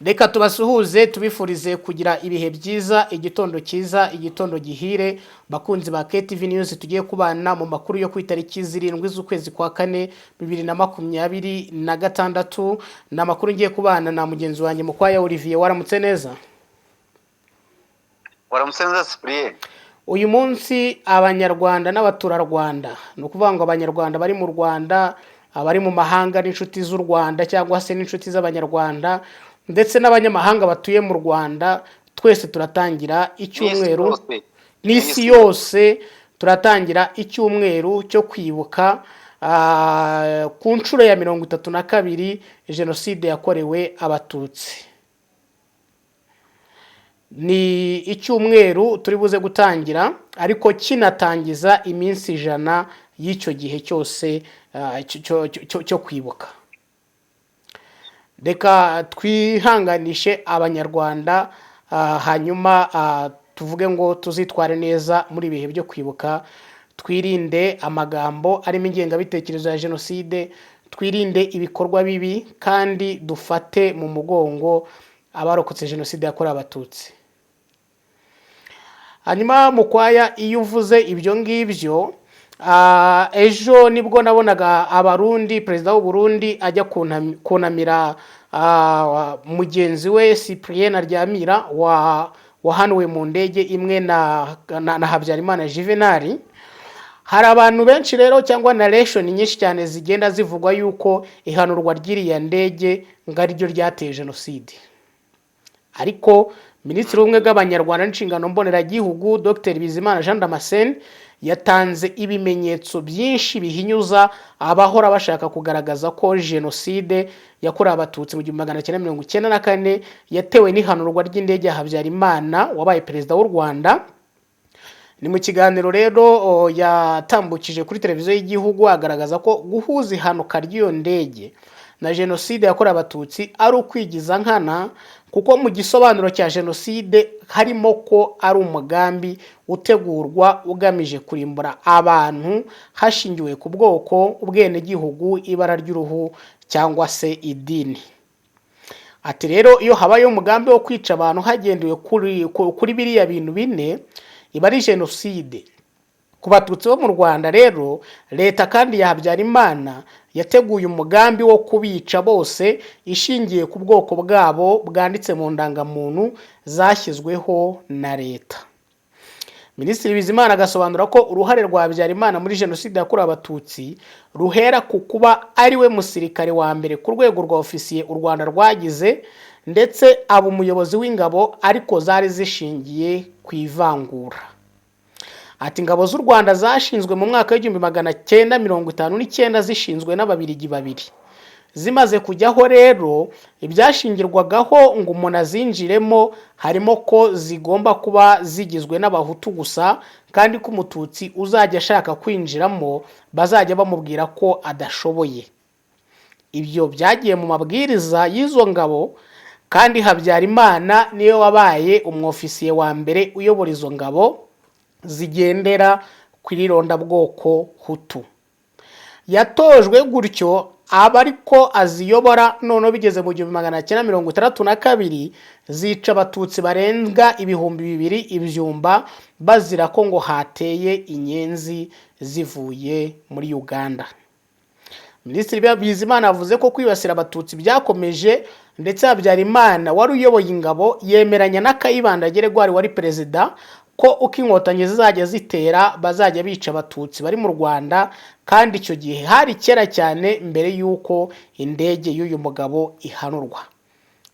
Reka tubasuhuze tubifurize kugira ibihe byiza, igitondo cyiza, igitondo gihire, bakunzi ba KTV News tugiye kubana mu makuru yo ku itariki 7 z'ukwezi kwa 4 2026 na makuru ngiye kubana na mugenzi wanjye Mukwaya Olivier. Waramutse neza? Waramutse neza Cyprien. Uyu munsi abanyarwanda n'abaturarwanda, no kuvuga ngo abanyarwanda bari mu Rwanda, abari mu mahanga n'inshuti z'u Rwanda cyangwa se n'inshuti z'abanyarwanda ndetse n'abanyamahanga batuye mu Rwanda, twese turatangira icyumweru n'isi yose turatangira icyumweru cyo kwibuka ku nshuro ya 32 jenoside yakorewe abatutsi. Ni icyumweru turi buze gutangira ariko kinatangiza iminsi 100 y'icyo gihe cyose cyo kwibuka. Reka twihanganishe abanyarwanda, hanyuma tuvuge ngo tuzitware neza muri bihe byo kwibuka, twirinde amagambo arimo ingengabitekerezo ya jenoside, twirinde ibikorwa bibi kandi dufate mu mugongo abarokotse jenoside yakorewe abatutsi. Hanyuma Mukwaya, iyo uvuze ibyo ngibyo, ejo nibwo nabonaga abarundi, perezida w'u Burundi ajya kunamira mugenzi we Cyprien Aryamira wahanuwe mu ndege imwe na Habyarimana Juvenal. Hari abantu benshi rero cyangwa narration nyinshi cyane zigenda zivugwa yuko ihanurwa ry'iriya ndege ngari ryo ryateye jenoside. Ariko Minisitiri w'ubumwe bw'Abanyarwanda n'inshingano mboneragihugu Dr Bizimana Jean Damascene yatanze ibimenyetso byinshi bihinyuza abahora bashaka kugaragaza ko jenoside yakorewe abatutsi mu 1994 yatewe n'ihanurwa ry'indege ya Habyarimana wabaye perezida w'u Rwanda. Ni mu kiganiro rero yatambukije kuri televiziyo y'igihugu agaragaza ko guhuza ihanuka ry'iyo ndege na jenoside yakorewe abatutsi ari ukwigiza nkana, kuko mu gisobanuro cya jenoside harimo ko ari umugambi utegurwa ugamije kurimbura abantu hashingiwe ku bwoko, ubwenegihugu, ibara ry'uruhu cyangwa se idini. Ati rero iyo habaye umugambi wo kwica abantu hagendewe kuri biriya bintu bine, iba ari jenoside. Ku batutsi bo mu Rwanda rero, leta kandi ya Habyarimana yateguye umugambi wo kubica bose ishingiye ku bwoko bwabo bwanditse mu ndangamuntu zashyizweho na leta. Minisitiri Bizimana agasobanura ko uruhare rwa Habyarimana muri jenoside yakorewe abatutsi ruhera ku kuba ari we musirikare wa mbere ku rwego rwa ofisiye u Rwanda rwagize, ndetse aba umuyobozi w'ingabo ariko zari zishingiye ku ivangura. Ati ingabo z'u Rwanda zashinzwe mu mwaka w'1959 zishinzwe n'ababirigi babiri. Zimaze kujyaho rero, ibyashingirwagaho ngo umuntu azinjiremo harimo ko zigomba kuba zigizwe n'abahutu gusa, kandi ko umututsi uzajya ashaka kwinjiramo bazajya bamubwira ko adashoboye. Ibyo byagiye mu mabwiriza y'izo ngabo, kandi Habyarimana niyo wabaye umwofisiye wa mbere uyobora izo ngabo zigendera kuri rondabwoko Hutu. Yatojwe gutyo aba ariko aziyobora, none bigeze mu 1962 zica abatutsi barenga 2,000 ibyumba bazira ko ngo hateye inyenzi zivuye muri Uganda. Minisitiri Bizimana avuze ko kwibasira abatutsi byakomeje, ndetse Habyarimana wari uyoboye ingabo yemeranya na Kayibanda Geregwari wari perezida ko uko inkotanyi zizajya zitera bazajya bica abatutsi bari mu Rwanda, kandi icyo gihe hari kera cyane mbere y'uko indege y'uyu mugabo ihanurwa.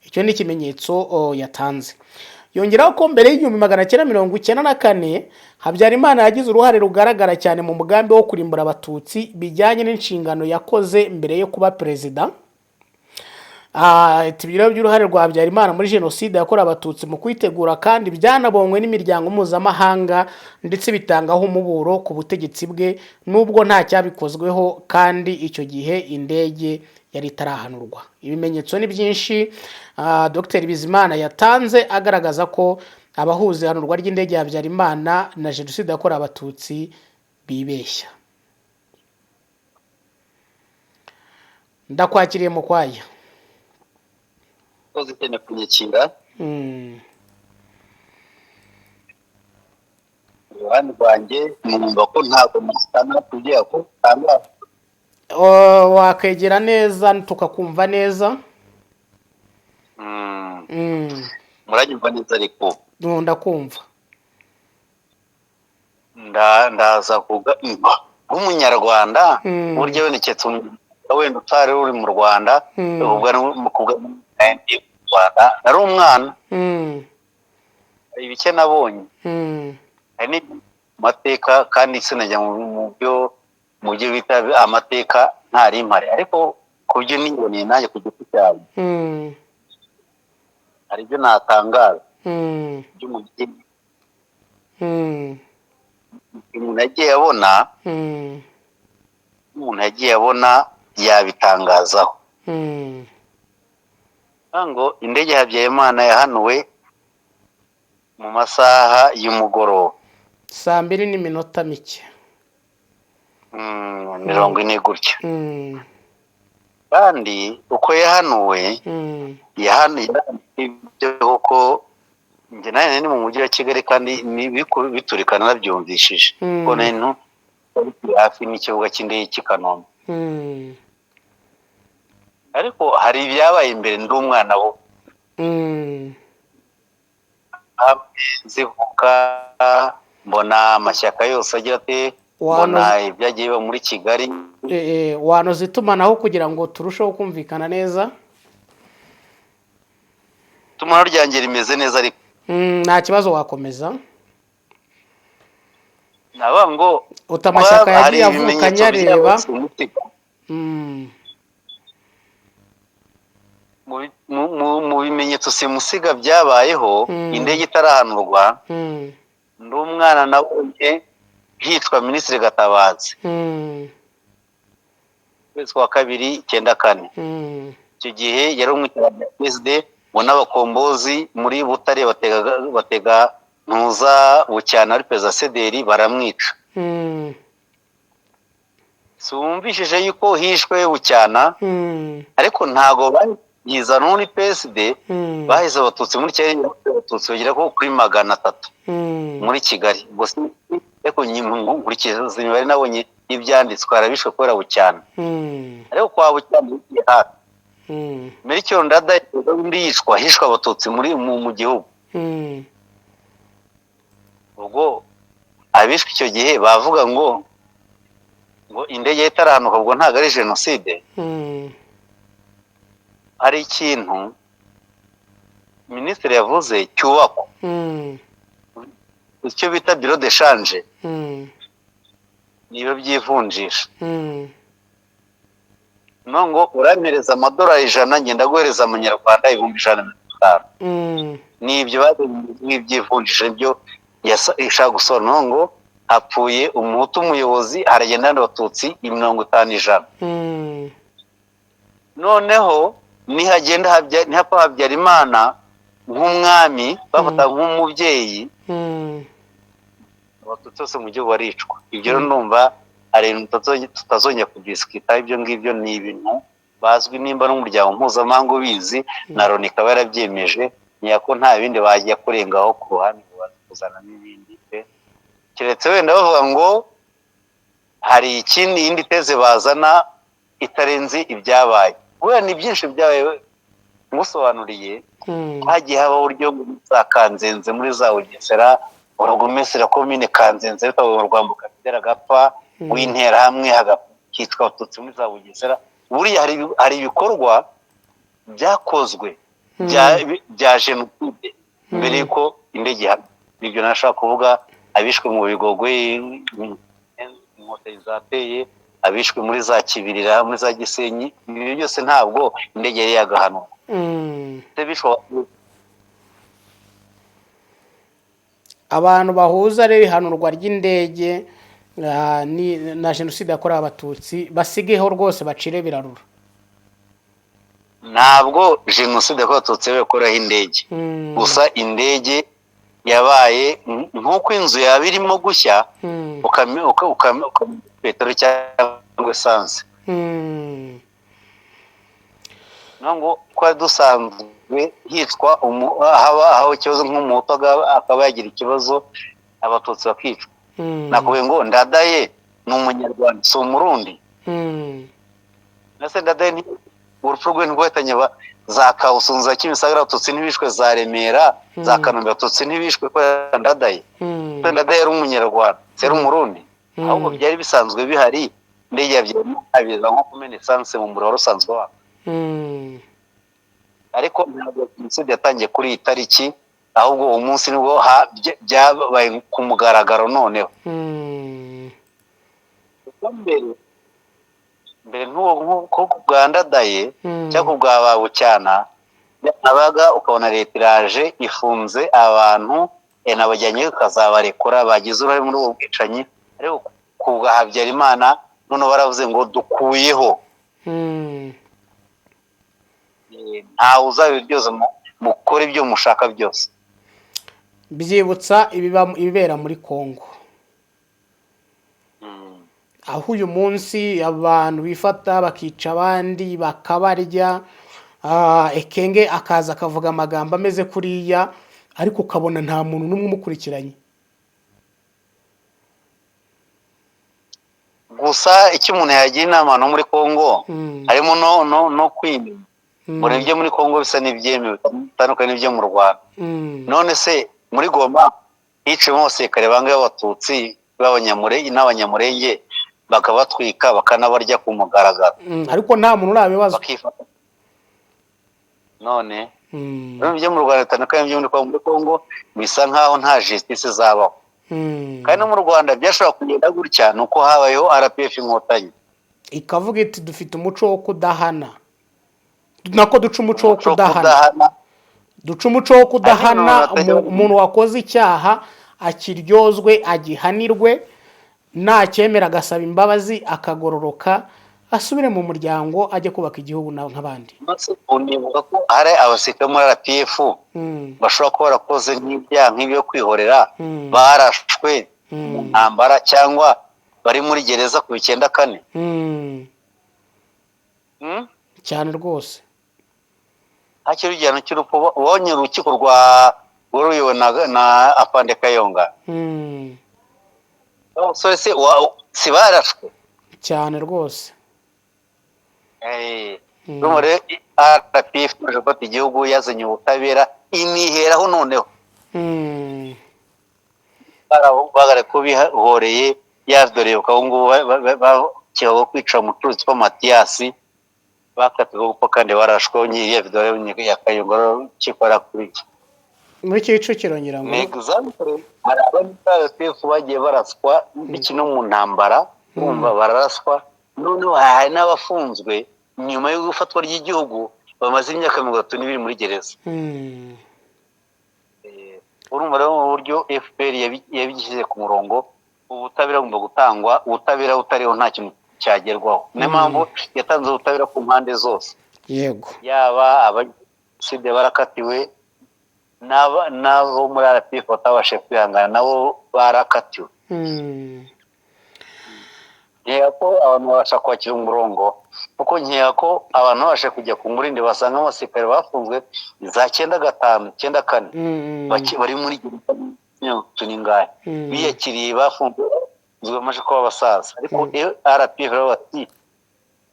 Icyo ni ikimenyetso yatanze. Yongeraho ko mbere y'1994 Habyarimana yagize uruhare rugaragara cyane mu mugambi wo kurimbura abatutsi bijyanye n'inshingano yakoze mbere yo kuba perezida. Ibiro by'uruhare rwa Habyarimana muri jenoside yakorewe abatutsi mu kwitegura kandi byanabonywe n'imiryango mpuzamahanga, ndetse bitangaho umuburo ku butegetsi bwe nubwo nta cyabikozweho, kandi icyo gihe indege yari itarahanurwa. Ibimenyetso ni byinshi Dr Bizimana yatanze agaragaza ko abahuza ihanurwa ry'indege ya Habyarimana na jenoside yakorewe abatutsi bibeshya. Ndakwakiriye Mukwaya. koze cyane kunyakira. Iruhande rwanjye numva ko ntabwo musana kugira ko tanga wakegera neza tukakumva neza. Muranyumva neza ariko ndakumva. ndaza kuga nk'umunyarwanda buryo wendeketse wenda utari uri mu Rwanda mu Rwanda nari umwana ibike nabonye hari amateka kandi sinajya mu byo bita amateka ntari impare ariko kubyo niboneye nanjye ku giti cyawe hari ibyo natangaza by'umugeni umuntu yagiye abona yabitangazaho ngo indege Habyarimana yahanuwe mu masaha y'umugoroba 2:00 mike 40 gutya kandi uko yahanuwe ibyo ko njye nayo ni mu mujyi wa Kigali kandi biturikana nabyumvishije ko nento hafi n'ikibuga cy'indege cy'i Kanombe ariko hari ibyabaye imbere ndi umwana bo zivuka mbona amashyaka yose agira ate mbona ibyagiye biba muri Kigali wanoza itumanaho kugira ngo turusheho kumvikana neza. Itumanaho ryanjye rimeze neza ariko nta kibazo wakomeza. naba ngo utamashyaka yagiye avukanya reba mu bimenyetso simusiga byabayeho indege itarahanurwa ndi umwana nabonye hitwa Minisitiri Gatabazi kwezi kwa 2/94 icyo gihe yari umwitwa PSD ngo n'abakombozi muri Butare batega ntuza bucyana ari Perezida Sederi baramwica sumvishije yuko hishwe bucyana ariko ntago yiza nuri PSD baheze abatutsi muri Kenya abatutsi bagira ko kuri 300 muri Kigali gusa ariko nkurikiza imibare nabonye ibyanditswe arabishwe kubera bucyana ariko kwa bucyana hafi Melchior Ndadaye undi hishwa abatutsi mu gihugu ubwo abishwe icyo gihe bavuga ngo indege itarahanuka ubwo ntago ari jenoside hari ikintu minisitiri yavuze cyubako icyo bita bureau de change niyo byivunjisha ngo urampereza amadolari 100 ngenda guhereza amanyarwanda 150 nibyo babyivunjisha byo yashaka gusona ngo hapfuye umuhutu umuyobozi haragenda n'abatutsi 50 noneho nihagenda Habyarimana nk'umwami bafata nk'umubyeyi abatutsi bose mu gihugu baricwa ibyo ndumva ari tutazongera kubisikita ibyo ngibyo ni ibintu bazwi nimba n'umuryango mpuzamahanga ubizi na Loni ikaba yarabyemeje nyako nta bindi bajya kurengaho ku ruhande bazana n'ibindi keretse wenda bavuga ngo hari ikindi indi teze bazana itarenze ibyabaye kubera ni byinshi byabaye ngusobanuriye hagiye haba uburyo za Kanzenze muri za Bugesera urugumesera komine Kanzenze rutawe rwambuka kigera gapfa w'intera hamwe hagakitwa abatutsi muri za Bugesera buri hari ibikorwa byakozwe bya jenoside mbere yuko indege ibyo nashaka kuvuga abishwe mu Bigogwe inkotanyi zateye abishwe muri za Kibirira muri za Gisenyi ibyo byose ntabwo indege yari yagahanwa abantu bahuza rero ihanurwa ry'indege na jenoside yakorewe abatutsi basigeho rwose bacire birarura ntabwo jenoside yakorewe abatutsi yakoreweho indege gusa indege yabaye nk'uko inzu yaba irimo gushya peteroli cyangwa esanse ngo twari dusanzwe hitwa haba ikibazo nk'umuhutu akaba yagira ikibazo abatutsi bakicwa. Nakuvuye ngo Ndadaye ni umunyarwanda si umurundi. Nase Ndadaye ni urupfu rwe ntirwahitanye za Kabusunzu za Kimisagara abatutsi ntibishwe, za Remera za Kanombe abatutsi ntibishwe ko Ndadaye. Ndadaye yari umunyarwanda yari umurundi, ahubwo byari bisanzwe bihari. Ndege yabyabiriza nko kumena esanse mu muriro wari usanzwe waka. Ariko ntabwo jenoside yatangiye kuri iyi tariki, ahubwo uwo munsi nibwo byabaye ku mugaragaro. Noneho mbere nk'uko bwa Ndadaye cyangwa bwa Babucyana abaga ukabona leta iraje ifunze abantu nabajyanye ukazabarekura bagize uruhare muri ubu bwicanyi. Ariko ku bwa Habyarimana none baravuze ngo dukuyeho, ntawe uzabiryoza mukora ibyo mushaka byose. Byibutsa ibibera muri Kongo, aho uyu munsi abantu bifata bakica abandi bakabarya, Ekenge akaza akavuga amagambo ameze kuriya, ariko ukabona nta muntu n'umwe umukurikiranye. Gusa icyo umuntu yagira inama no muri Kongo harimo no kwimenya muri ibyo muri Kongo bisa n'ibyemewe bitandukanye n'ibyo mu Rwanda. None se muri Goma hicimo abasirikare bangahe b'abatutsi n'abanyamurenge bakabatwika bakanabarya ku mugaragaro, ariko nta muntu urabibazwa. None ibyo mu Rwanda bitandukanye n'ibyo muri Kongo bisa nkaho nta justice zabaho. Kandi no mu Rwanda byashobora kugenda gutya nuko habayeho RPF Inkotanyi ikavuga iti dufite umuco wo kudahana, nako duca umuco wo kudahana, umuntu wakoze icyaha akiryozwe agihanirwe, nacyemera agasaba imbabazi akagororoka asubire mu muryango ajye kubaka igihugu nk'abandi. Unibuka ko hari abasirikare muri RPF bashobora kuba barakoze nk'ibyaha nk'ibyo kwihorera, barashwe mu ntambara cyangwa bari muri gereza ku 94. Cyane rwose hakiri igihano cy'urupfu. Ubonye urukiko rwaruyobowe na Afande Kayonga, si barashwe cyane rwose. Rumore RPF gufata igihugu yazanye ubutabera iniheraho. Noneho bagare ko bihoreye yazdoreye ukabungu bakiho kwica umucuruzi wa Mathias bakatiwe gupfa kandi barashwe. Nyiriye video ya Kayonga kikora kuri muri Kicukiro ngira ngo hari RPF bagiye baraswa n'ikino mu ntambara, bumva bararaswa. Noneho hari n'abafunzwe nyuma yo gufatwa ry'igihugu bamaze imyaka 32 muri gereza. Urumva rero mu buryo FPR yabigishije ku murongo, ubutabera bugomba gutangwa, ubutabera butariho nta kintu cyagerwaho. Niyo mpamvu yatanze ubutabera ku mpande zose. Yego, yaba abaside barakatiwe nabo muri RPF batabashe kwihangana nabo barakatiwe. Nkeka ko abantu babasha kwakira umurongo, kuko nkeka ko abantu babashe kujya ku murindi basanga abasirikare bafunzwe za 95, 94 bari muri tuningaye biyakiriye bafunzwe bamaze kuba abasaza. Ariko RPF bati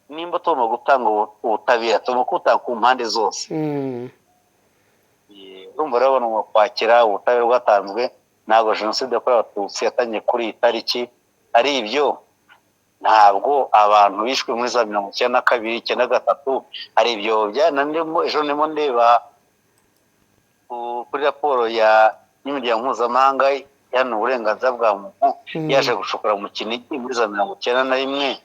nimba tugomba gutanga ubutabera tugomba gutanga ku mpande zose. Urumva rero abantu kwakira ubutabera bwatanzwe, ntabwo jenoside yakorewe abatutsi yatangiye kuri iyi tariki. Ari ibyo ntabwo abantu bishwe muri za 1992, 1993 ari ibyo byanandimo. Ejo ndimo ndeba kuri raporo y'imiryango mpuzamahanga yana uburenganzira bwa muntu yaje gushokora mu Kinigi muri za 1991.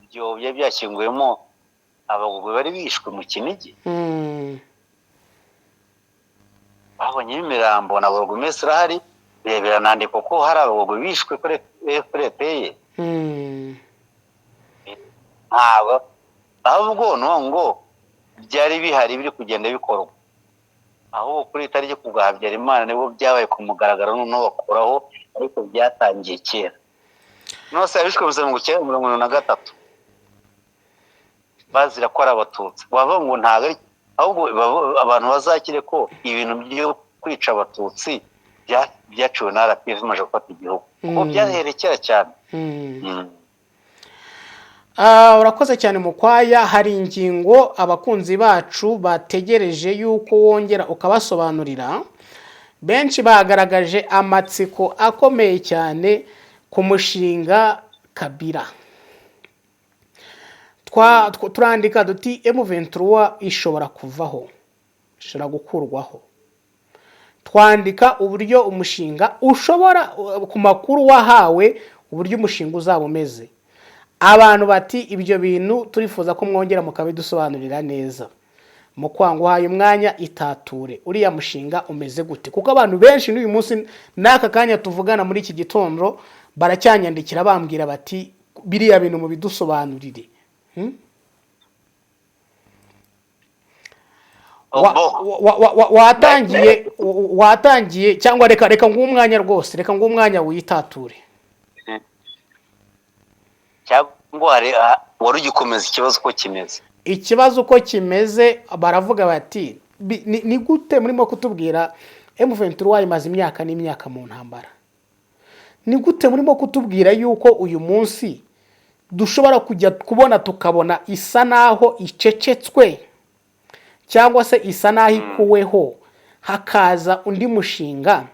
Ibyo byashyinguyemo abagogwe bari bishwe mu Kinigi. Babonye imirambo na burugumesitiri ahari biranandika ko hari abagogwe bishwe kuri FPR. Ntabwo ahubwo ngo byari bihari biri kugenda bikorwa, ahubwo kuri itariki ku bwa Habyarimana nibo byabaye ku mugaragaro noneho bakuraho, ariko byatangiye kera. Nose yabishwe mu 1993. bazira ko ari abatutsi bavuga ngo ntago ari ahubwo abantu bazakire ko ibintu byo kwica abatutsi byaciwe na RPF imaze gufata igihugu kuko byaherekera cyane. Urakoze cyane Mukwaya. Hari ingingo abakunzi bacu bategereje yuko wongera ukabasobanurira. Benshi bagaragaje amatsiko akomeye cyane ku mushinga Kabila. Turandika duti M23 ishobora kuvaho, ishobora gukurwaho. Twandika uburyo umushinga ushobora ku makuru wahawe uburyo umushinga uzaba umeze. Abantu bati ibyo bintu turifuza ko mwongera mukabidusobanurira neza. Mu kwanguhaye umwanya itature uriya mushinga umeze gute, kuko abantu benshi n'uyu munsi naka kanya tuvugana muri iki gitondo baracyanyandikira bambwira bati biriya bintu mu bidusobanurire. Watangiye cyangwa reka ngumwanya rwose, reka ngumwanya witature cyangwa wari ugikomeza ikibazo uko kimeze. Ikibazo uko kimeze baravuga bati ni gute murimo kutubwira M23 imaze imyaka n'imyaka mu ntambara, ni gute murimo kutubwira yuko uyu munsi dushobora kujya kubona tukabona isa naho icecetswe cyangwa se isa naho ikuweho hakaza undi mushinga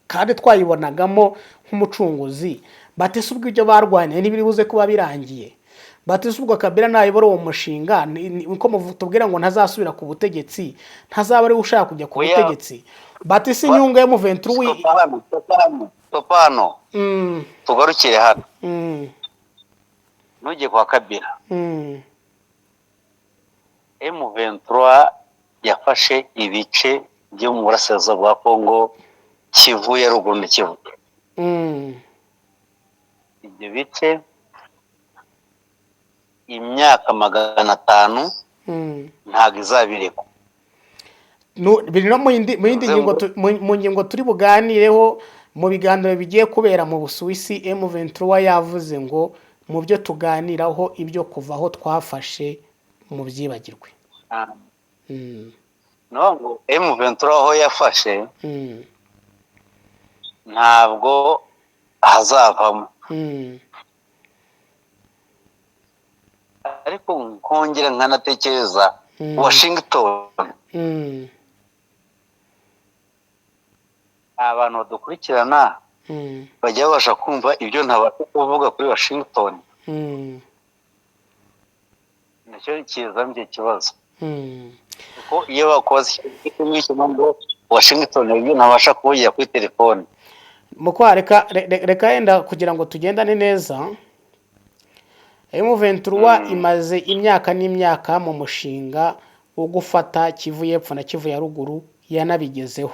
kandi twayibonagamo nk'umucunguzi. Batese ubwo ibyo barwaniye n'ibiri buze kuba birangiye. Batese ubwo Kabila nayibora uwo mushinga niko muvutubwira ngo ntazasubira ku butegetsi, ntazaba ari ushaka kujya ku butegetsi. Batese inyungu ya M23 topano tugarukire hano. Nujye kwa Kabila. M23 yafashe ibice byo mu burasirazuba bwa Kongo, Kivu ya ruguru na Kivu. Ibyo bice imyaka 500 ntago izabireka. Biri no mu ngingo turi buganireho mu biganiro bigiye kubera mu Busuwisi. M23 yavuze ngo mu byo tuganiraho ibyo kuvaho twafashe mu byibagirwe. No, M23 aho yafashe ntabwo hazavamo. Ariko nkongera nkanatekereza Washington, abantu badukurikirana bajya babasha kumva ibyo ntabasha kuvuga kuri Washington. Nacyo kizambye kibazo kuko iyo bakoze ngo Washington ibyo ntabasha kuvugira kuri telefone. Reka yenda kugira ngo tugendane neza. M23 imaze imyaka n'imyaka mu mushinga wo gufata Kivu y'Epfo na Kivu ya ruguru, yanabigezeho.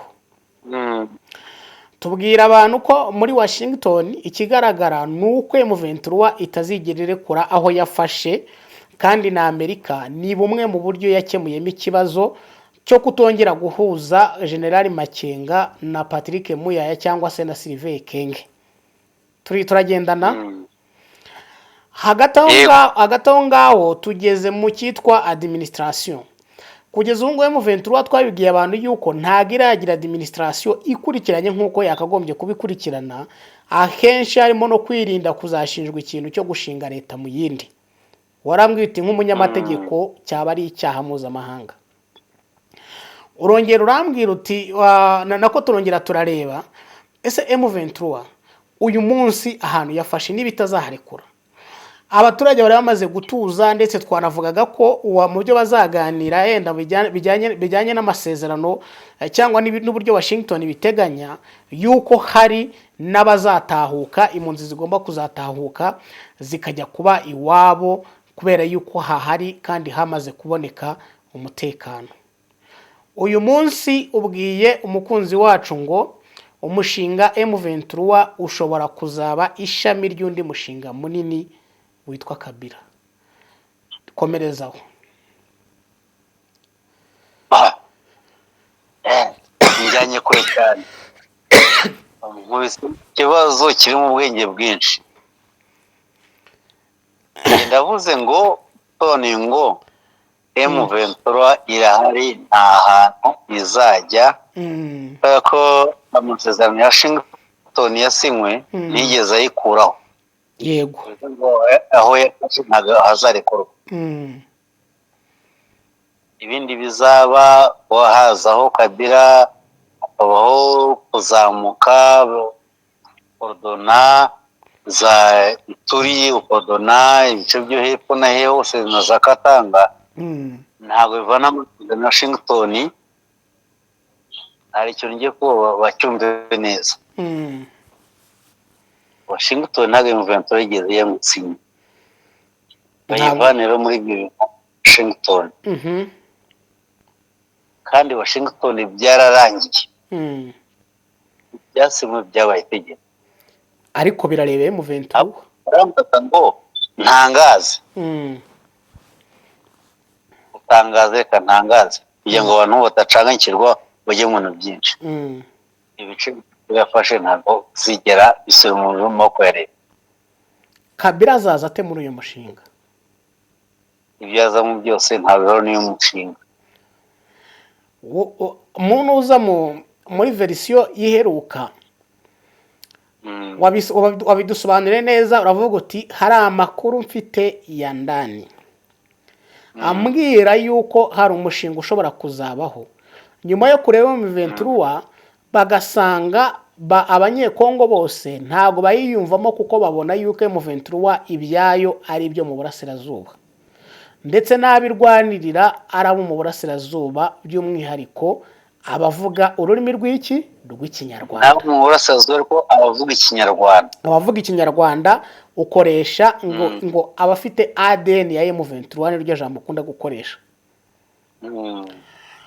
Tubwira abantu ko muri Washington ikigaragara nuko M23 itazigera irekura aho yafashe, kandi na Amerika ni bumwe mu buryo yakemuyemo ikibazo cyo kutongera guhuza General Makenga na Patrick Muyaya cyangwa se na Sylvain Ekenge. Turagendana. Hagati aho ngaho tugeze mu cyitwa administration. Kugeza ubu ngubu M23 twabibwiye abantu yuko ntago iragira administration ikurikiranye nk'uko yakagombye kubikurikirana. Ahenshi harimo no kwirinda kuzashinjwa ikintu cyo gushinga leta mu yindi. Warambwite nk'umunyamategeko cyaba ari icyaha mpuzamahanga. Urongera urambwira uti nako turongera turareba ese M23 uyu munsi ahantu yafashe n'ibitazaharekura. Abaturage bari bamaze gutuza, ndetse twanavugaga ko mu byo bazaganira yenda bijyanye n'amasezerano cyangwa n'uburyo Washington biteganya yuko hari n'abazatahuka, impunzi zigomba kuzatahuka zikajya kuba iwabo kubera yuko hahari kandi hamaze kuboneka umutekano. Uyu munsi ubwiye umukunzi wacu ngo umushinga M23 ushobora kuzaba ishami ry'undi mushinga munini witwa Kabila. Komerezaho. Njyanye kure cyane. Ikibazo kiri mu bwenge bwinshi. Ndavuze ngo Washington ngo M23 irahari nta hantu izajya kubera ko amasezerano ya Washington yasinywe nigeze ayikuraho. yego aho ntabwo hazarekurwa. Ibindi bizaba hazaho Kabila, hakabaho kuzamuka ordona za Ituri, ukordona ibice byo hepfo na he hose na za Katanga, ntabwo bivana amasezerano ya Washington. Hari ikintu ngiye ko bacyumve neza. Washington ntabwo M23 yigeze yamutsinya, bayivana rero muri ibyo bintu Washington. Kandi Washington byararangiye, byasinywe byabaye itegeko, ariko birarebeye M23 baramutaka ngo ntangaze, utangaze kantangaze kugira ngo abantu batacanganyikirwa bajye mu bintu byinshi. Ibice byafashe ntabwo zigera bisubira mu maboko ya leta. Kabila azaza ate muri uyu mushinga? Ibyo yazamo byose ntabwo niyo mushinga. Umuntu uza muri verisiyo yiheruka wabidusobanurire neza, uravuga uti hari amakuru mfite ya ndani ambwira yuko hari umushinga ushobora kuzabaho nyuma yo kureba M23 bagasanga abanyekongo bose ntago bayiyumvamo kuko babona yuko M23 ibyayo ari ibyo mu burasirazuba, ndetse n'abirwanirira arabo mu burasirazuba, by'umwihariko abavuga ururimi rw'ikinyarwanda. Nabo mu burasirazuba ko abavuga ikinyarwanda ukoresha ngo abafite ADN ya M23 niryo jambo ukunda gukoresha.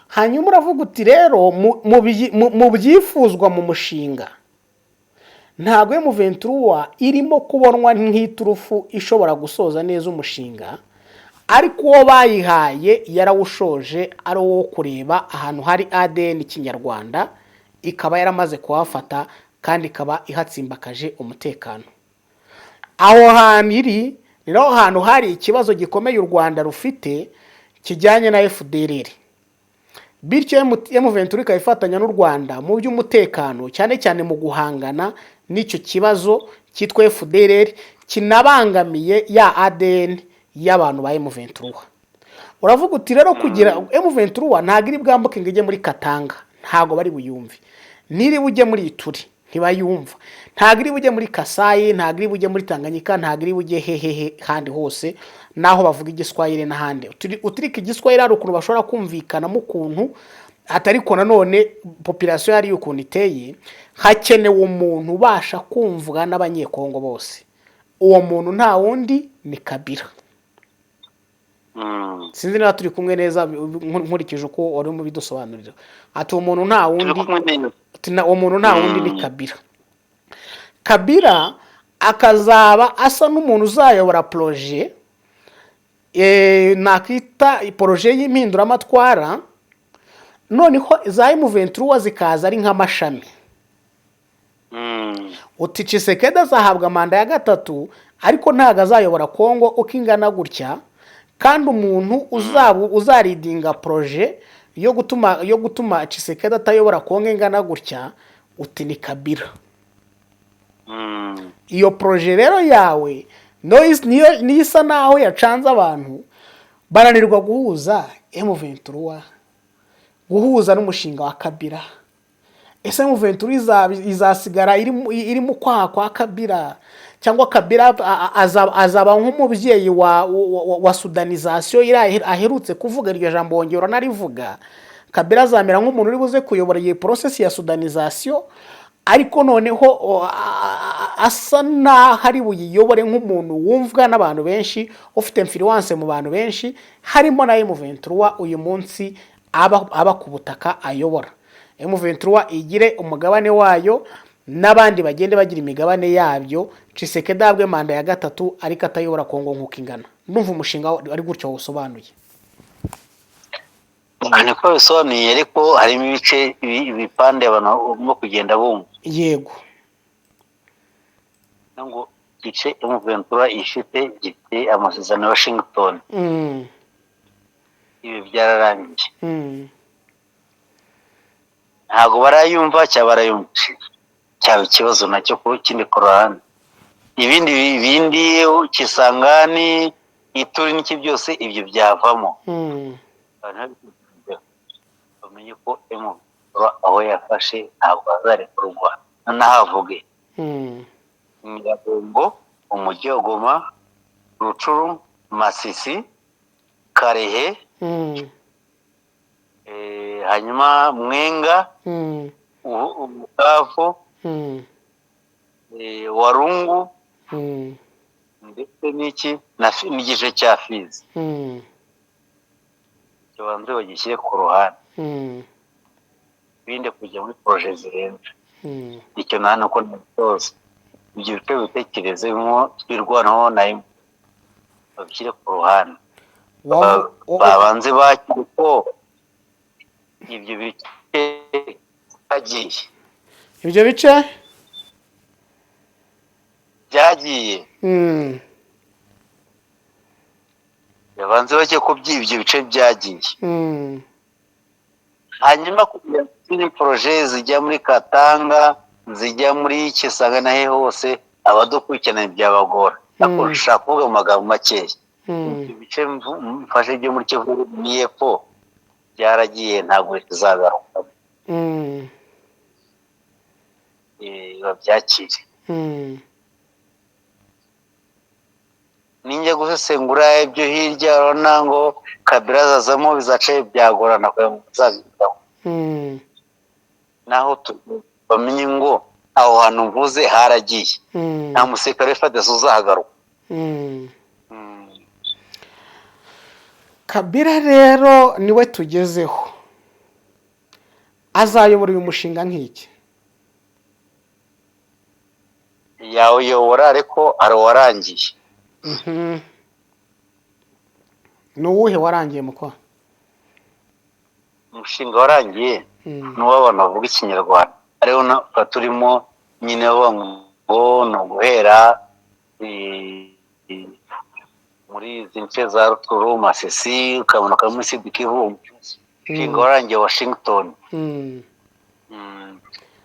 Hanyuma uravuga uti rero mu byifuzwa mu mushinga ntabwo M23 irimo kubonwa nk'iturufu ishobora gusoza neza umushinga, ariko uwo bayihaye yarawushoje ari uwo kureba ahantu hari ADN kinyarwanda, ikaba yaramaze kuhafata kandi ikaba ihatsimbakaje umutekano. Aho hantu iri ni naho hantu hari ikibazo gikomeye u Rwanda rufite kijyanye na FDLR, bityo M23 ikayifatanya n'u Rwanda mu by'umutekano, cyane cyane mu guhangana n'icyo kibazo cyitwa FDLR kinabangamiye ya ADN y'abantu ba M23. Uravuga uti rero kugira M23 ntago iri bwambuke ngo ijye muri Katanga, ntago bari buyumve, niri bujye muri Ituri ntibayumva, ntago iri bujye muri Kasayi, ntago iri bujye muri Tanganyika, ntago iri bujye hehehe handi hose naho bavuga igiswahili n'ahandi. Utirika igiswahili ari ukuntu bashobora kumvikana mu kuntu atari ko nanone population yari ukuntu iteye, hakenewe umuntu ubasha kumvuga n'abanyekongo bose. Uwo muntu nta wundi ni Kabila. Sinzi niba turi kumwe neza nkurikije uko wari mu bidusobanurira. Ati umuntu nta wundi ni Kabila. Kabila akazaba asa n'umuntu uzayobora projet nakita projet y'impinduramatwara, noneho za M23 zikaza ari nk'amashami. Uti Tshisekedi azahabwa manda ya gatatu, ariko ntago azayobora Kongo uko ingana gutya, kandi umuntu uzaridinga projet yo gutuma Tshisekedi atayobora Kongo ingana gutya, uti ni Kabila. Iyo projet rero yawe niyo isa naho yacanze abantu, baranirwa guhuza M23 guhuza n'umushinga wa Kabila. Ese M23 izasigara iri mu kwa Kabila, cyangwa Kabila azaba nk'umubyeyi wa sudanization aherutse kuvuga iryo jambo wongera narivuga. Kabila azamera nk'umuntu uri buze kuyobora iyi process ya sudanization, ariko noneho asa na hari buyiyobore nk'umuntu wumvwa n'abantu benshi, ufite influence mu bantu benshi, harimo na M23 uyu munsi aba ku butaka ayobora. M23 igire umugabane wayo n'abandi bagende bagira imigabane yabyo, Tshisekedi abwe manda ya gatatu ariko atayobora Kongo nk'uko ingana. Ndumva umushinga ari gutyo usobanuye. Kandi ko bisobanuye, ariko harimo ibice ibipande abantu bo kugenda bumva. Yego. Ngo igice M23 ifite gifite amasezerano ya Washington. Ibi byararangiye. Ntabwo barayumva cyangwa barayumvishije, cyaba ikibazo nacyo ku kindi korani. Ibindi Kisangani, Ituri n'iki byose ibyo byavamo. Bamenye ko M23 aho yafashe ntabwo azarekura u Rwanda. Nahavuge Nyiragongo, umujyi wa Goma, Rucuru, Masisi, Karehe, hanyuma Mwenga, Bukavu, Warungu, ndetse n'igice cya Fizi. Kibanze bagishyire ku ruhande, binde kujya muri proje zirenze. Icyo nta nuko nabitoza ibyo bice bitekereze twirwanaho nayo babishyire ku ruhande, babanze bakire ko ibyo bice byagiye. Ibyo bice byagiye babanze bake ko ibyo bice byagiye. Hanyuma kugira ngo proje zijya muri Katanga, zijya muri Kisanga na he hose abadukurikirana byabagora. Akurusha kuvuga mu magambo makeya. Ibice mfashe byo muri Kivu n'Epfo byaragiye, ntabwo bizagaruka. Babyakire. Ninjya gusesengura ibyo hirya urabona ngo Kabila azazamo bizaca byagorana kugira ngo bizabitaho. Naho bamenye ngo aho hantu mvuze haragiye, nta musirikare FARDC uzahagaruka. Kabila rero niwe tugezeho, azayobora uyu mushinga nk'iki? Yawuyobora ariko ari warangiye. Ni uwuhe warangiye mukwa? Umushinga warangiye n'uw'abantu bavuga Ikinyarwanda, ariho turimo nyine ngo ni uguhera muri izi nce za Rutshuru, Masisi, ukamanuka muri Sud Kivu. Umushinga warangiye Washington.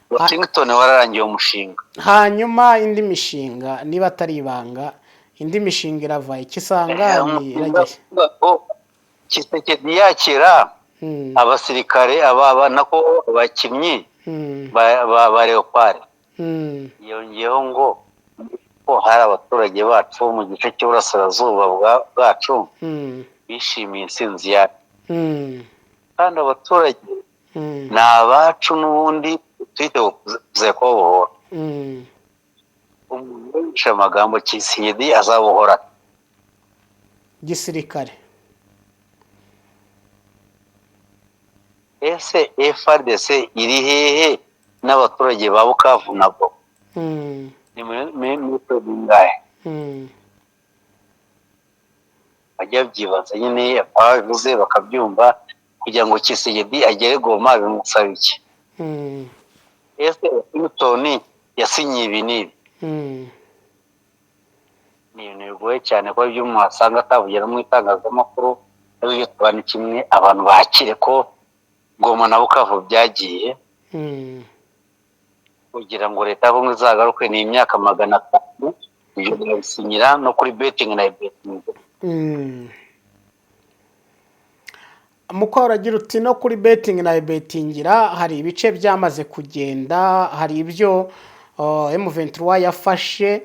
Washington wararangiye umushinga. Hanyuma indi mishinga niba atari ibanga, indi mishinga irava Kisangani iragiye. Kisekedi yakira abasirikare nako abakinnyi ba Leopard. Yongeyeho ngo ko hari abaturage bacu mu gice cy'uburasirazuba bwacu bishimiye intsinzi yacu, kandi abaturage ni abacu n'ubundi twiteguye kubohora. Umuntu wumvishe amagambo Kisekedi azabohora gisirikare. Ese FARDC iri hehe n'abaturage ba Bukavu nabo? Ni muri bingahe? Bajya byibaza nyine, ababivuze bakabyumva, kugira ngo Kisekedi agere Goma bimusaba iki? Ese Washington yasinyiye ibi n'ibi? Ni ibintu bigoye cyane kuko ibyo umuntu asanga atavugira mu itangazamakuru. Ariko tubana kimwe, abantu bakire ko Goma na Bukavu byagiye, kugira ngo leta y'ubumwe izagaruke. Ni imyaka 500 ibyo birabisinyira no kuri betting na betting. Mukora agira uti no kuri betting na bettingira hari ibice byamaze kugenda, hari ibyo M23 yafashe.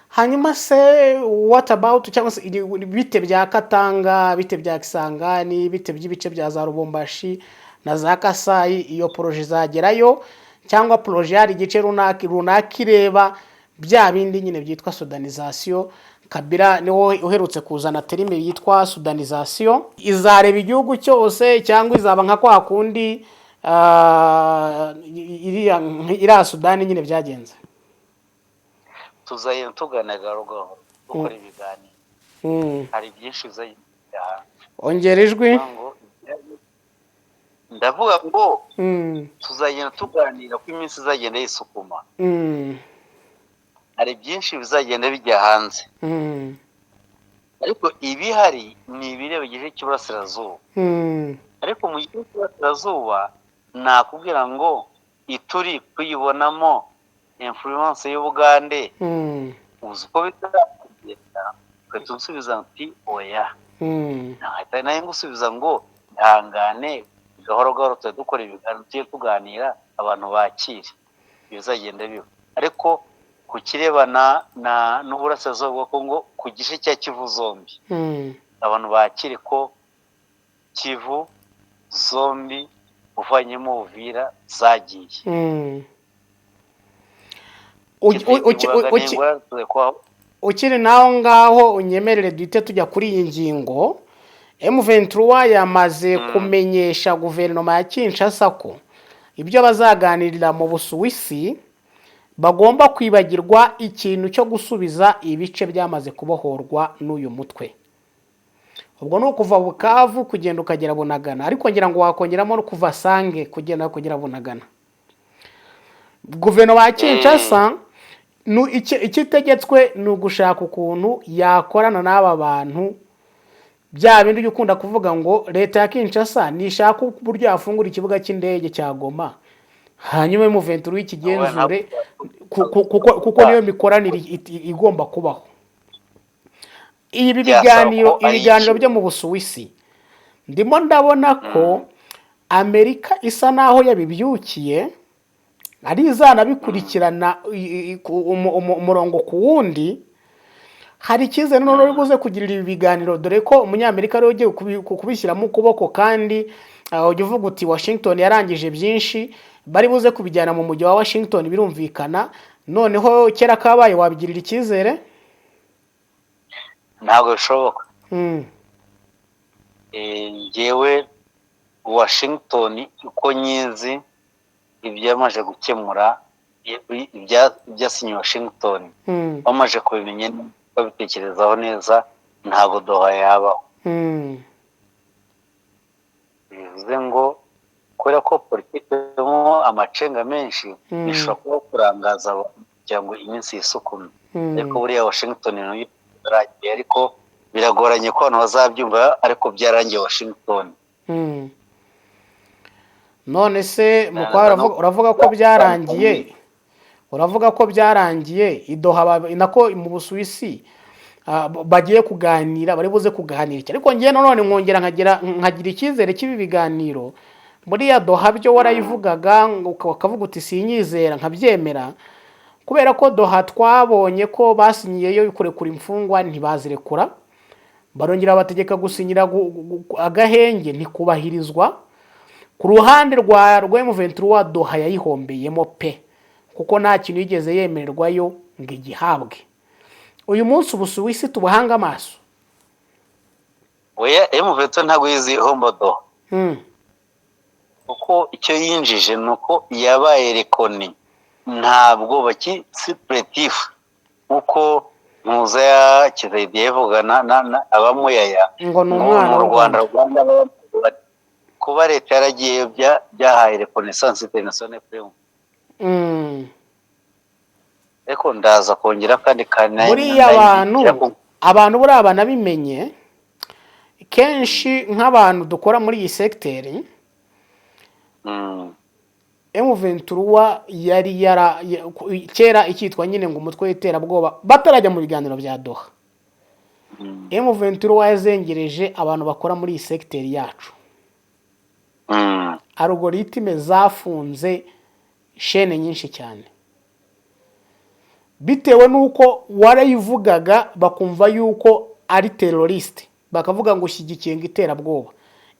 Hanyuma se what about cyangwa se bite bya Katanga, bite bya Kisangani, bite by'ibice bya za Rubombashi na za Kasayi? Iyo proje zagerayo cyangwa proje yari igice runaka ireba bya bindi nyine byitwa sudanization? Kabila niwo uherutse kuzana terime yitwa sudanization. Izareba igihugu cyose cyangwa izaba nka kwa kundi iriya Sudani nyine byagenze? Tuzayenda tuganira gahoro dukora ibiganiro. Hari byinshi uzayenda. Ongera ijwi. Ndavuga ngo tuzagenda tuganira ko iminsi izagenda yisukuma. hari byinshi bizagenda bijya hanze, ariko ibihari ni ibireba igice cy'uburasirazuba. Ariko mu gice cy'uburasirazuba nakubwira ngo ituri kuyibonamo influence y'Ubugande, uzi ko bizagenda ugahita usubiza uti oya, nahita nayo ngusubiza ngo ihangane gahoro gahoro tujya dukora ibiganiro tujye tuganira abantu bakire bizagenda biba. Ariko ku kirebana n'uburasirazuba bwa Kongo ku gice cya Kivu zombi, abantu bakire ko Kivu zombi uvanyemo Uvira zagiye. Ukiri naho ngaho unyemerere duhite tujya kuri iyi ngingo. M23 yamaze kumenyesha guverinoma ya Kinshasa ko ibyo bazaganirira mu Busuwisi bagomba kwibagirwa ikintu cyo gusubiza ibice byamaze kubohorwa n'uyu mutwe. Ubwo no kuva Bukavu kugenda ukagera Bunagana, ariko ngira ngo wakongeramo no kuva Sange kugenda kugera Bunagana. Guverinoma ya Kinshasa ikitegetswe ni ugushaka ukuntu yakorana n'aba bantu, bya bindi ukunda kuvuga ngo leta ya Kinshasa nishaka uburyo yafungura ikibuga cy'indege cya Goma, hanyuma M23 ikigenzure kuko niyo mikoranire igomba kubaho. Ibi ibiganiro byo mu Busuwisi ndimo ndabona ko Amerika isa naho yabibyukiye, ari izana bikurikirana umurongo ku wundi. Hari ikize none uri buze kugirira ibi biganiro, dore ko umunyamerika ari ugiye kubishyiramo ukuboko, kandi ujya uvuga uti Washington yarangije byinshi, bari buze kubijyana mu mujyi wa Washington birumvikana. Noneho kera kabaye wabigirira icyizere? Ntabwo bishoboka. Ngewe Washington uko nyizi ibyamaje gukemura ibyasinye Washington, bamaje kubimenya babitekerezaho neza, ntabwo Doha yabaho. Bivuze ngo kubera ko politiki irimo amacenga menshi bishobora kuba kurangaza cyangwa iminsi y'isuku, ariko buriya Washington nayo yaragiye, ariko biragoranye ko abantu bazabyumva, ariko byarangiye Washington. None se mukwara uravuga ko byarangiye, uravuga ko byarangiye idoha nako mu Busuwisi bagiye kuganira, bari buze kuganira. Ariko ngiye none nkongera nkagira icyizere cy'ibi biganiro. Muri ya Doha byo warayivugaga ukavuga uti sinyizera, nkabyemera, kubera ko Doha twabonye ko basinyiyeyo kurekura imfungwa ntibazirekura, barongera bategeka gusinyira agahenge ntikubahirizwa. Ku ruhande rwa M23 Doha yayihombeyemo pe, kuko nta kintu yigeze yemererwayo ngo igihabwe. Uyu munsi Ubusuwisi tubuhanga amaso. Oya, M23 ntabwo yizi hombo Doha. Kuko icyo yinjije nuko yabaye rekoni, ntabwo bakisipuretifu uko muza ya Kizayidi yavugana abamuyaya ngo ni umwana mu Rwanda kuba leta yaragiye byahaye reconnaissance internationale prime. Eko ndaza kongera kandi buriya abantu buri abana bimenye kenshi nk'abantu dukora muri iyi sekiteri. M23 yari kera ikitwa nyine ngo umutwe w'iterabwoba batarajya mu biganiro bya Doha. M23 yazengereje abantu bakora muri iyi sekiteri yacu. Algoritime zafunze shene nyinshi cyane, bitewe nuko warayivugaga bakumva yuko ari terroriste, bakavuga ngo ushyigikiye ngo iterabwoba.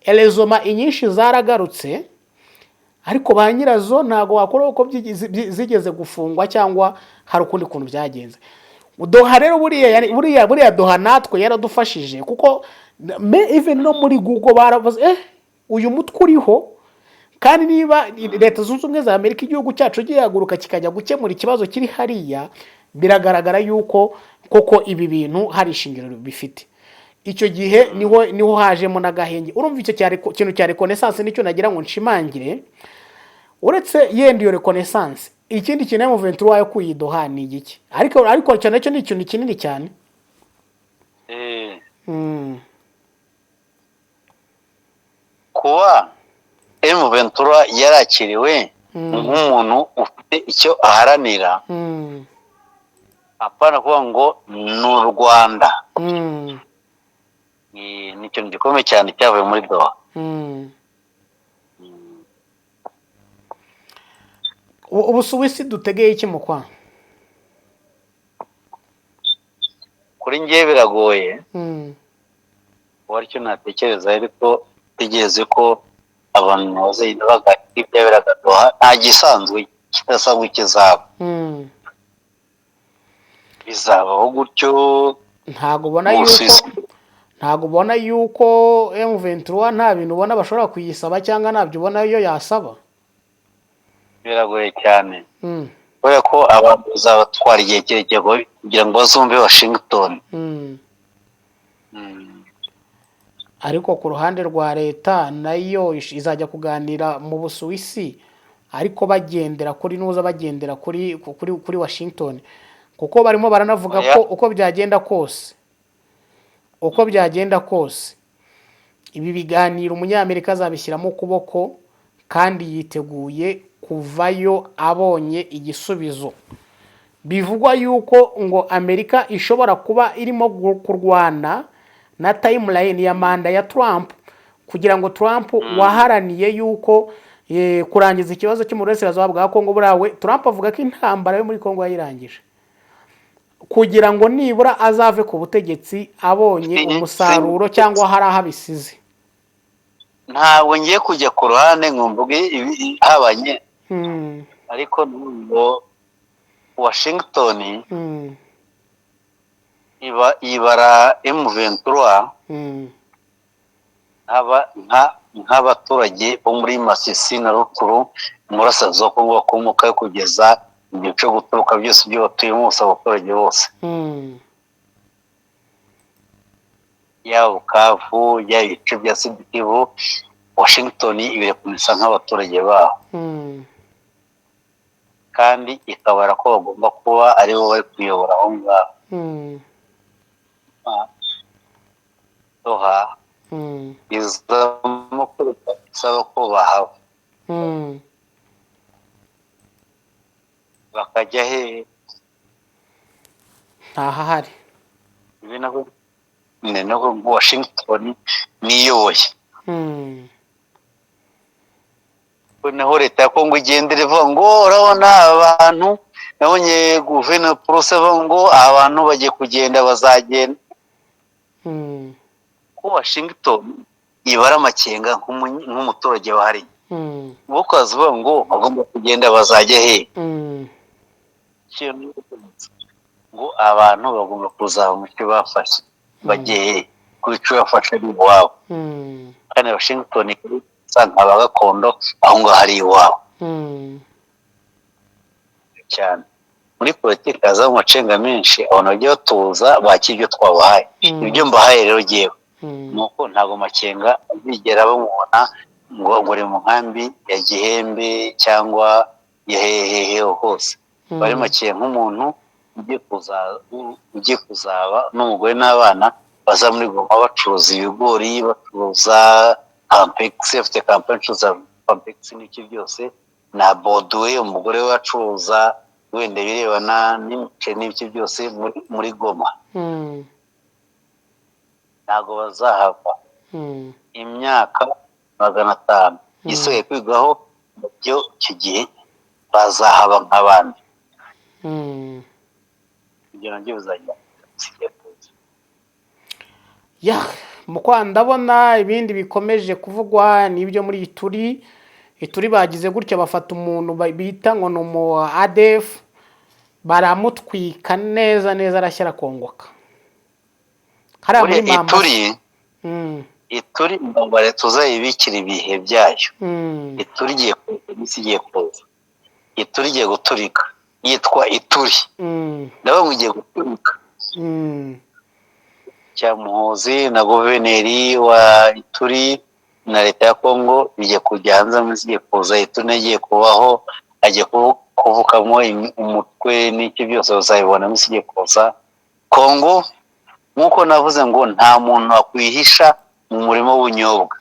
Elezoma inyinshi zaragarutse, ariko ba nyirazo ntago wakora uko zigeze gufungwa cyangwa hari ukundi kuntu byagenze. Doha rero buriya Doha natwe yaradufashije, kuko even no muri Google baravuze uyu mutwe uriho, kandi niba leta zunze ubumwe za Amerika igihugu cyacu gihaguruka kikajya gukemura ikibazo kiri hariya, biragaragara yuko koko ibi bintu hari ishingiro bifite. Icyo gihe niho hajemo n'agahenge. Urumva icyo kintu cya reconnaissance nicyo nagira ngo nshimangire. Uretse yenda iyo reconnaissance, ikindi kintu M23 yo kuyidoha ni igiki ariko cyane cyo ni ikintu kinini cyane. Kuba M23 yarakiriwe nk'umuntu ufite icyo aharanira, apana kuvuga ngo ni u Rwanda, ni ikintu gikomeye cyane cyavuye muri Doha. Ubusuwisi dutegeye iki mu kwa? Kuri njye biragoye, waricyo natekereza, ariko tegereze ko abantu bazagenda baganira ibyaberaga Doha, nta gisanzwe kidasanzwe kizaba. Bizabaho gutyo. Ntago ubona yuko M23 nta bintu ubona bashobora kuyisaba cyangwa ntabyo ubona yo yasaba? Biragoye cyane, kubera ko abantu bazabatwara igihe kirekire kugira ngo bazumve Washington. Ariko ku ruhande rwa leta nayo izajya kuganira mu Busuwisi, ariko bagendera kuri Washington, kuko barimo baranavuga ko uko byagenda kose ibi biganiro umunyamerika azabishyiramo ukuboko, kandi yiteguye kuvayo abonye igisubizo. Bivugwa yuko ngo Amerika ishobora kuba irimo kurwana na timeline ya manda ya Trump, kugira ngo Trump waharaniye yuko kurangiza ikibazo cyo mu burasirazuba bwa Kongo, burawe Trump avuga ko intambara yo muri Kongo yayirangije, kugira ngo nibura azave ku butegetsi abonye umusaruro cyangwa hari aho abisize. Ntabwo ngiye kujya ku ruhande ngo mvuge habanye, ariko ngo Washington ibara M23 nk'abaturage bo muri Masisi na Rukuru, umurasirazuba wa Kongo bakomokayo, kugeza igihe cyo guturuka byose byo batuyemo bose, abaturage bose, yaba Bukavu, yaba ibice bya Sud Kivu, Washington ibirekomeza nk'abaturage babo, kandi ikabara ko bagomba kuba aribo bari kuyobora aho ngaho. Doha izamo isaba ko bahaba, bakajya he? Ntahahari. Ibi nabwo Washington niyoboye. Noneho leta ya Kongo igendera ivuga ngo urabona abantu, nabonye guverineri Prose avuga ngo abantu bagiye kugenda bazagenda. Ko Washington ibara amakenga nk'umuturage wahari, bo kazuba ngo bagomba kugenda bazajya he? Ngo abantu bagomba kuzaba mu cyo bafashe bagiye he? Ku icyo yafashe ari iwabo, kandi Washington usanga abagakondo aho ngaho ari iwabo cyane. Muri politiki haza mu macenga menshi, abantu bagiye batuza bakira ibyo twabahaye. Ibyo mbahaye rero ngewe nuko ntabwo makenga bigera bamubona ngo uri mu nkambi ya Gihembe cyangwa ya hehe hose. Bari makenga nk'umuntu ugiye kuzaba n'umugore n'abana baza muri Goma bacuruza ibigori, bacuruza Ampex, afite kampani icuruza Ampex n'iki byose, na Bodwe umugore we acuruza wenda birebana n'imiceri n'ibiki byose muri Goma. Ntabwo bazahava imyaka 500 gisigaye kwigaho, byo icyo gihe bazahaba nk'abandi. Ibyo nabyo bizajya mukwa. Ndabona ibindi bikomeje kuvugwa n'ibyo muri Ituri bagize gutya, bafata umuntu bita ngo no ADF, baramutwika neza arashyira kongoka. Ituri mbare tuzayibikira ibihe byayo. Ituri giye kuza, Ituri giye guturika, yitwa Ituri, ndabona ugiye guturika. Cyamuhozi na guverineri wa Ituri na leta ya Kongo bigiye kujya hanze, zigiye kuza. Ituri igiye kubaho agiye kuvukamo umutwe n'iki byose uzabibonamo ikijya kuza. Kongo nk'uko navuze ngo nta muntu wakwihisha mu murima w'ubunyobwa,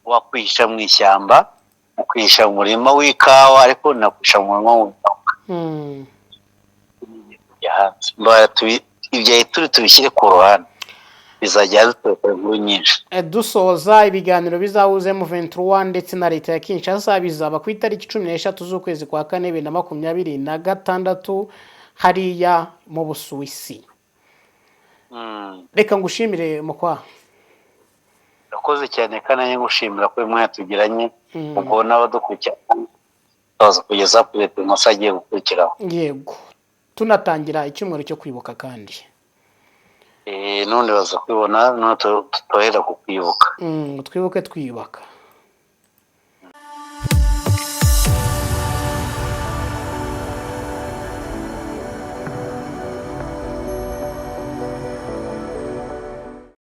wakwihisha mu ishyamba, ukwihisha mu murima w'ikawa, ariko nakwihisha mu murima w'ubunyobwa. Ibyo turi tubishyire ku ruhande, bizajya duturuka inkuru nyinshi. Dusoza ibiganiro bizahuza M23 ndetse na leta ya Kinshasa bizaba ku itariki 13 z'ukwezi kwa 4 2026 hariya mu Busuwisi. Reka ngushimire Mukwa. Urakoze cyane kandi ngushimira ko imwe tugiranye ubwo n'abadukurikirana baza kugeza kuri leta agiye gukurikiraho. Yego, tunatangira icyumweru cyo kwibuka kandi none baza kwibona none tutohera ku kwibuka. Twibuke twiyubaka.